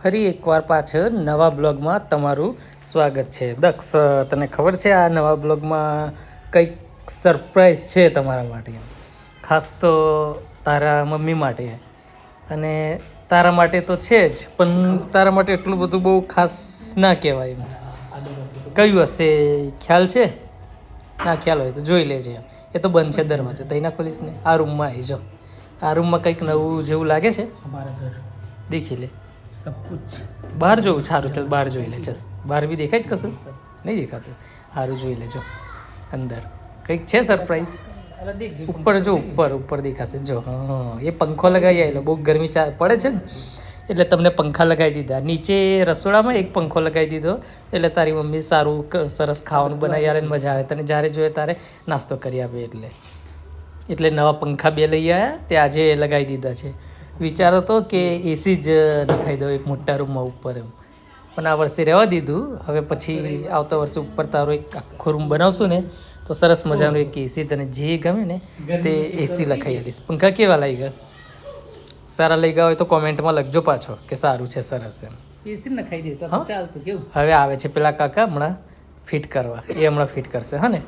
ફરી એકવાર પાછળ નવા બ્લોગમાં તમારું સ્વાગત છે. દક્ષ, તને ખબર છે આ નવા બ્લોગમાં કંઈક સરપ્રાઈઝ છે તમારા માટે, ખાસ તો તારા મમ્મી માટે અને તારા માટે તો છે જ, પણ તારા માટે એટલું બધું બહુ ખાસ ના કહેવાય. કયું હશે ખ્યાલ છે? ના ખ્યાલ હોય તો જોઈ લેજે. એ તો બંધ છે દરવાજો, તઈ ના ખોલીશ ને. આ રૂમમાં આવી જાઓ. આ રૂમમાં કંઈક નવું જેવું લાગે છે. અમારા ઘર દેખી લે સબ કુછ. બહાર જોવું સારું, ચાલ બહાર જોઈ લે. ચાલ બહાર બી દેખાય જ કશું નહીં દેખાતું. સારું જોઈ લેજો. અંદર કંઈક છે સરપ્રાઈઝ. ઉપર જો, ઉપર દેખાશે જો. હા, એ પંખો લગાવી આવેલો. બહુ ગરમી પડે છે ને એટલે તમને પંખા લગાવી દીધા. નીચે રસોડામાં એક પંખો લગાવી દીધો એટલે તારી મમ્મી સારું સરસ ખાવાનું બનાવી આવે ને મજા આવે. તને જ્યારે જોઈએ ત્યારે નાસ્તો કરી આપે. એટલે નવા પંખા 2 લઈ આવ્યા, તે આજે લગાવી દીધા છે. વિચારો તો કે એસી જ નખાઈ દો એક મોટા રૂમમાં ઉપર એમ, પણ આ વર્ષે રહેવા દીધું. હવે પછી આવતા વર્ષે ઉપર તારો એક આખો રૂમ બનાવશું ને તો સરસ મજાનું એક એસી, તને જે ગમે ને તે એસી લખાઈ આપીશ. પંખા કેવા લાગી ગયા? સારા લઈ ગયા હોય તો કોમેન્ટમાં લખજો પાછો કે સારું છે, સરસ એમ. એસી નખાઈ દે તો ચાલતું કેવું. હવે આવે છે પેલા કાકા હમણાં ફિટ કરવા, એ હમણાં ફિટ કરશે. હા ને,